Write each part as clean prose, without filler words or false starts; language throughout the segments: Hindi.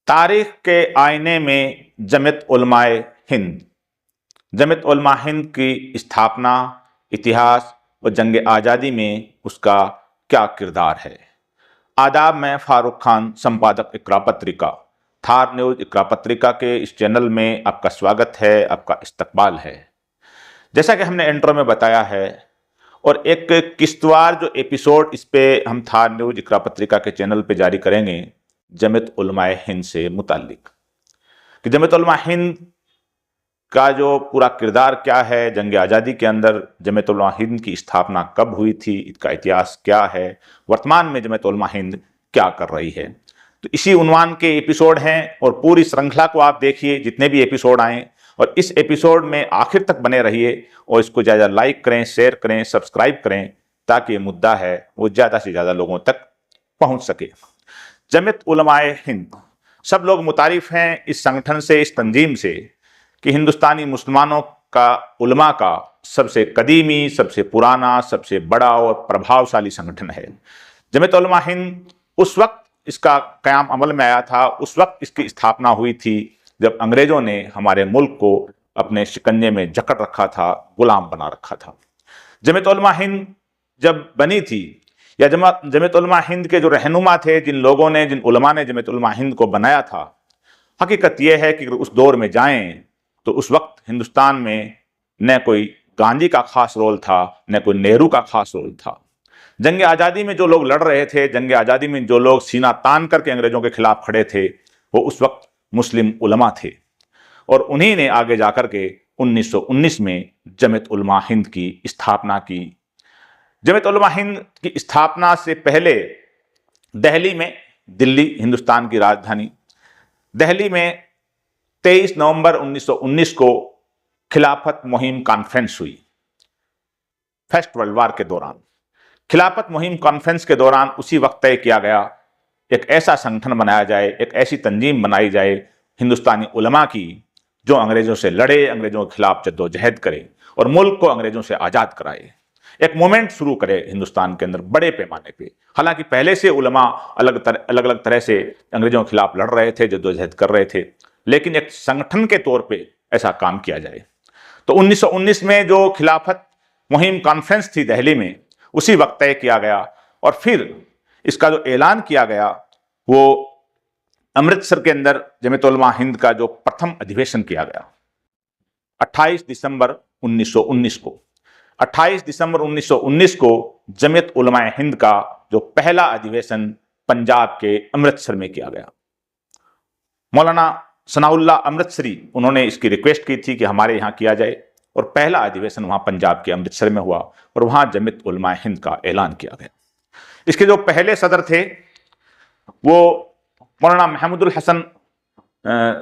तारीख के आईने में जमियत उलमाए हिंद। जमियत उलमा हिंद की स्थापना, इतिहास और जंग आज़ादी में उसका क्या किरदार है। आदाब, मैं फारूक खान, संपादक इकरा पत्रिका, थार न्यूज़ इकरा पत्रिका के इस चैनल में आपका स्वागत है, आपका इस्तकबाल है। जैसा कि हमने इंट्रो में बताया है और एक किश्तवार जो एपिसोड इस पे हम थार न्यूज़ इकरा पत्रिका के चैनल पे जारी करेंगे जमियत उलमाए हिंद से मुताल्लिक कि जमियत उलमा हिंद का जो पूरा किरदार क्या है, जंग आज़ादी के अंदर जमियत उलमा हिंद की स्थापना कब हुई थी, इसका इतिहास क्या है, वर्तमान में जमियत उलमा हिंद क्या कर रही है। तो इसी उन्वान के एपिसोड हैं और पूरी श्रृंखला को आप देखिए, जितने भी एपिसोड आए, और इस एपिसोड में आखिर तक बने रहिए और इसको ज़्यादा लाइक करें, शेयर करें, सब्सक्राइब करें, ताकि ये मुद्दा है वो ज़्यादा से ज़्यादा लोगों तक पहुँच सके। जमियत उलमाए हिंद, सब लोग मुतारिफ हैं इस संगठन से, इस तंजीम से, कि हिंदुस्तानी मुसलमानों का उलमा का सबसे कदीमी, सबसे पुराना, सबसे बड़ा और प्रभावशाली संगठन है। जमियत उलमा हिंद उस वक्त इसका क़याम अमल में आया था, उस वक्त इसकी स्थापना हुई थी जब अंग्रेज़ों ने हमारे मुल्क को अपने शिकंजे में जकड़ रखा था, गुलाम बना रखा था। जमियत उलमा हिंद जब बनी थी, या जमियत उलमा हिंद के जो रहनुमा थे, जिन लोगों ने, जिन उलमा ने जमियत उलमा हिंद को बनाया था, हकीकत यह है कि उस दौर में जाएं तो उस वक्त हिंदुस्तान में न कोई गांधी का खास रोल था, न कोई नेहरू का खास रोल था। जंग आज़ादी में जो लोग लड़ रहे थे, जंग आज़ादी में जो लोग सीना तान करके अंग्रेजों के खिलाफ खड़े थे, वो उस वक्त मुस्लिम उलमा थे और उन्हीं ने आगे जाकर के 1919 में जमियत उलमा हिंद की स्थापना की। जमियत उलमा हिंद की स्थापना से पहले दिल्ली में, दिल्ली हिंदुस्तान की राजधानी, दिल्ली में 23 नवंबर 1919 को खिलाफत मुहिम कॉन्फ्रेंस हुई। फर्स्ट वर्ल्ड वार के दौरान खिलाफत मुहिम कॉन्फ्रेंस के दौरान उसी वक्त तय किया गया, एक ऐसा संगठन बनाया जाए, एक ऐसी तंजीम बनाई जाए हिंदुस्तानी उलमा की, जो अंग्रेजों से लड़े, अंग्रेजों के खिलाफ जद्दोजहद करे और मुल्क को अंग्रेजों से आज़ाद कराए। एक मूवमेंट शुरू करे हिंदुस्तान के अंदर बड़े पैमाने पे। हालांकि पहले से उलमा अलग अलग तरह से अंग्रेजों के खिलाफ लड़ रहे थे, जद्दोजहद कर रहे थे, लेकिन एक संगठन के तौर पे ऐसा काम किया जाए। तो 1919 में जो खिलाफत मुहिम कॉन्फ्रेंस थी दिल्ली में, उसी वक्त तय किया गया और फिर इसका जो ऐलान किया गया वो अमृतसर के अंदर जमियत उलमा हिंद का जो प्रथम अधिवेशन किया गया 28 दिसंबर 1919 को। 28 दिसंबर 1919 को जमियत उलमा हिंद का जो पहला अधिवेशन पंजाब के अमृतसर में किया गया। मौलाना सनाउल्लाह अमृतसरी, उन्होंने इसकी रिक्वेस्ट की थी कि हमारे यहाँ किया जाए और पहला अधिवेशन वहाँ पंजाब के अमृतसर में हुआ और वहाँ जमियत उलमा हिंद का ऐलान किया गया। इसके जो पहले सदर थे वो मौलाना महमूदुल हसन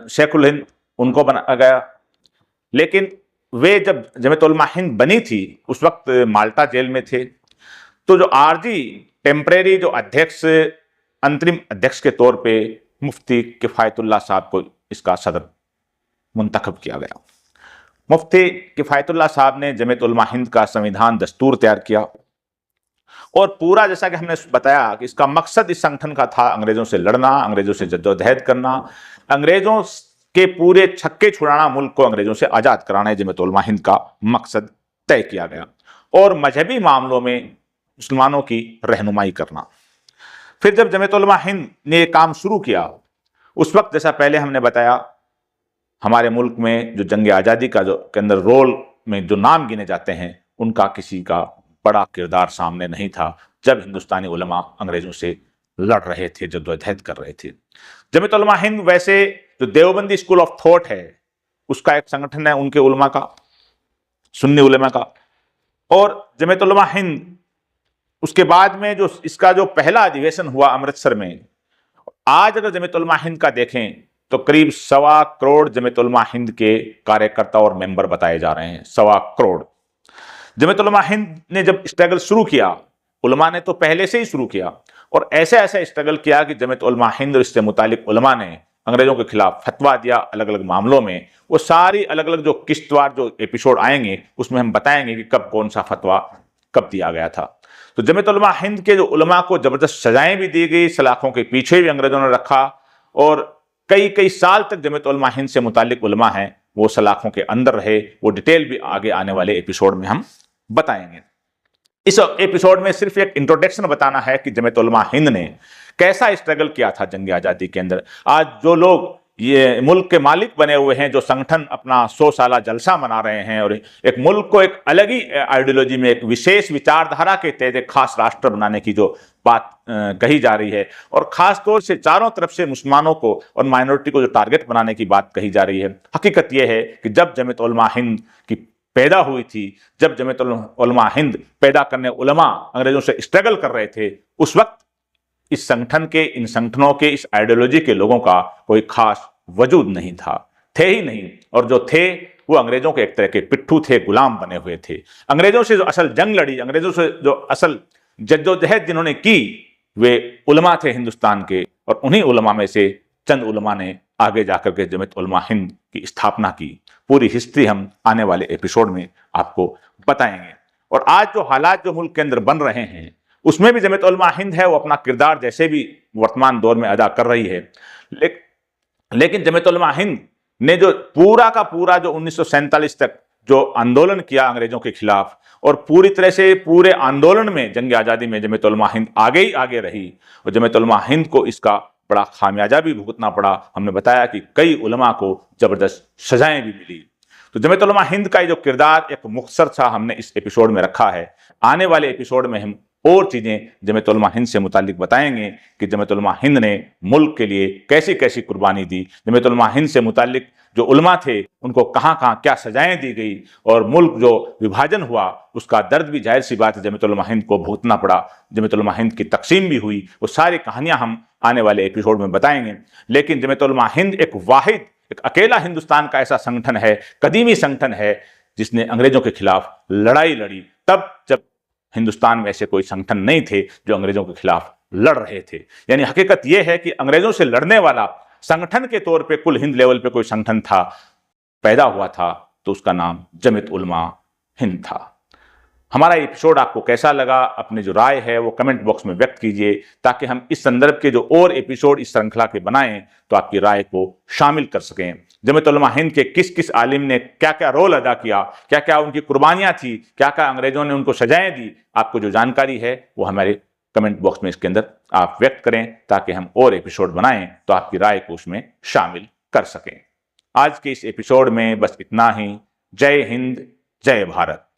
शेखुल हिंद, उनको बनाया गया। लेकिन वे जब जमियत उलमा हिंद बनी थी उस वक्त माल्टा जेल में थे, तो जो आरजी टेम्परेरी जो अध्यक्ष, अंतरिम अध्यक्ष के तौर पे मुफ्ती किफ़ायतुल्लाह साहब को इसका सदर मुंतखब किया गया। मुफ्ती किफ़ायतुल्लाह साहब ने जमियत उलमा हिंद का संविधान दस्तूर तैयार किया और पूरा, जैसा कि हमने बताया कि इसका मकसद इस संगठन का था अंग्रेजों से लड़ना, अंग्रेजों से जद्दोजहद करना, अंग्रेजों के पूरे छक्के छुड़ाना, मुल्क को अंग्रेजों से आज़ाद कराना है जमियत उलमा हिंद का मकसद तय किया गया, और मजहबी मामलों में मुसलमानों की रहनुमाई करना। फिर जब जमियत उलमा हिंद ने ये काम शुरू किया, उस वक्त जैसा पहले हमने बताया, हमारे मुल्क में जो जंग आज़ादी का जो के अंदर रोल में जो नाम गिने जाते हैं, उनका किसी का बड़ा किरदार सामने नहीं था जब हिंदुस्तानी उलमा अंग्रेजों से लड़ रहे थे, जद्दोजहद कर रहे थे। जमियत उलमा हिंद वैसे जो देवबंदी स्कूल ऑफ थॉट है उसका एक संगठन है, उनके उलमा का, सुन्नी उलमा का। और जमियत उलमा हिंद उसके बाद में जो इसका जो पहला अधिवेशन हुआ अमृतसर में, आज अगर जमियत उलमा हिंद का देखें तो करीब 1.25 करोड़ जमियत उलमा हिंद के कार्यकर्ता और मेंबर बताए जा रहे हैं, 1.25 करोड़। जमियत उलमा हिंद ने जब स्ट्रगल शुरू किया, उलमा ने तो पहले से ही शुरू किया और ऐसे ऐसे स्ट्रगल किया कि जमियत उलमा हिंद और इससे मुतालिक उलमा ने अंग्रेजों के खिलाफ फतवा दिया अलग अलग मामलों में। वो सारी अलग अलग जो किश्तवार जो एपिसोड आएंगे उसमें हम बताएंगे कि कब कौन सा फतवा कब दिया गया था। तो जमियत उलमा हिंद के जो उलमा को ज़बरदस्त सजाएं भी दी गई, सलाखों के पीछे भी अंग्रेजों ने रखा और कई कई साल तक जमीयत उलमा हिंद से मुतालिक उलमा हैं वो सलाखों के अंदर रहे। वो डिटेल भी आगे आने वाले एपिसोड में हम बताएंगे। इस एपिसोड में सिर्फ एक इंट्रोडक्शन बताना है कि जमीयत उलमा हिंद ने कैसा स्ट्रगल किया था जंग आज़ादी के अंदर। आज जो लोग ये मुल्क के मालिक बने हुए हैं, जो संगठन अपना 100 साला जलसा मना रहे हैं और एक मुल्क को एक अलग ही आइडियोलॉजी में, एक विशेष विचारधारा के तहत एक खास राष्ट्र बनाने की जो बात कही जा रही है, और खास तौर से चारों तरफ से मुसलमानों को और माइनॉरिटी को जो टारगेट बनाने की बात कही जा रही है, हकीकत यह है कि जब जमीयत उलमा हिंद की पैदा हुई थी, जब जमीयत उलमा हिंद पैदा करने उलमा अंग्रेजों से स्ट्रगल कर रहे थे, उस वक्त इस संगठन के, इन संगठनों के, इस आइडियोलॉजी के लोगों का कोई खास वजूद नहीं था, थे ही नहीं। और जो थे वो अंग्रेजों के एक तरह के पिट्ठू थे, गुलाम बने हुए थे। अंग्रेजों से जो असल जंग लड़ी, अंग्रेजों से जो असल जद्दोजहद जिन्होंने की, वे उलमा थे हिंदुस्तान के, और उन्हीं उलमा में से चंद उलमा ने आगे जाकर के जमीयत उलमा हिंद की स्थापना की। पूरी हिस्ट्री हम आने वाले एपिसोड में आपको बताएंगे। और आज जो हालात जो मुल्क के अंदर बन रहे हैं, उसमें भी जमीयत उलमा हिंद है वो अपना किरदार जैसे भी वर्तमान दौर में अदा कर रही है। लेकिन जमीयत उलमा हिंद ने जो पूरा का पूरा जो 1947 तक जो आंदोलन किया अंग्रेजों के खिलाफ, और पूरी तरह से पूरे आंदोलन में, जंग आज़ादी में जमीयत उलमा हिंद आगे ही आगे रही, और जमीयत उलमा हिंद को इसका बड़ा खामियाजा भी भुगतना पड़ा। हमने बताया कि कई उलमा को जबरदस्त सजाएं भी मिली। तो जमीयत उलमा हिंद का जो किरदार एक मुख्तसर सा हमने इस एपिसोड में रखा है। आने वाले एपिसोड में हम और चीज़ें जमीयत उलमा हिंद से मुतालिक बताएंगे कि जमीयत उलमा हिंद ने मुल्क के लिए कैसी कैसी कुर्बानी दी, जमीयत उलमा हिंद से मुतालिक जो उलमा थे उनको कहाँ कहाँ क्या सजाएं दी गई, और मुल्क जो विभाजन हुआ उसका दर्द भी जाहिर सी बात है जमीयत उलमा हिंद को भुगतना पड़ा। जमीयत उलमा हिंद की तकसीम भी हुई, वो सारी कहानियाँ हम आने वाले एपिसोड में बताएंगे। लेकिन जमीयत उलमा हिंद एक वाहिद, एक अकेला हिंदुस्तान का ऐसा संगठन है, कदीमी संगठन है, जिसने अंग्रेजों के खिलाफ लड़ाई लड़ी, तब जब हिंदुस्तान में ऐसे कोई संगठन नहीं थे जो अंग्रेजों के खिलाफ लड़ रहे थे। यानी हकीकत यह है कि अंग्रेजों से लड़ने वाला संगठन के तौर पे कुल हिंद लेवल पे कोई संगठन था, पैदा हुआ था, तो उसका नाम जमीयत उलमा हिंद था। हमारा एपिसोड आपको कैसा लगा, अपनी जो राय है वो कमेंट बॉक्स में व्यक्त कीजिए, ताकि हम इस संदर्भ के जो और एपिसोड इस श्रृंखला के बनाएं तो आपकी राय को शामिल कर सकें। जमीयत उलमा हिंद के किस किस आलिम ने क्या क्या रोल अदा किया, क्या क्या उनकी कुर्बानियां थी, क्या क्या अंग्रेजों ने उनको सजाएं दी, आपको जो जानकारी है वो हमारे कमेंट बॉक्स में इसके अंदर आप व्यक्त करें, ताकि हम और एपिसोड बनाएं तो आपकी राय को उसमें शामिल कर सकें। आज के इस एपिसोड में बस इतना ही। जय हिंद, जय भारत।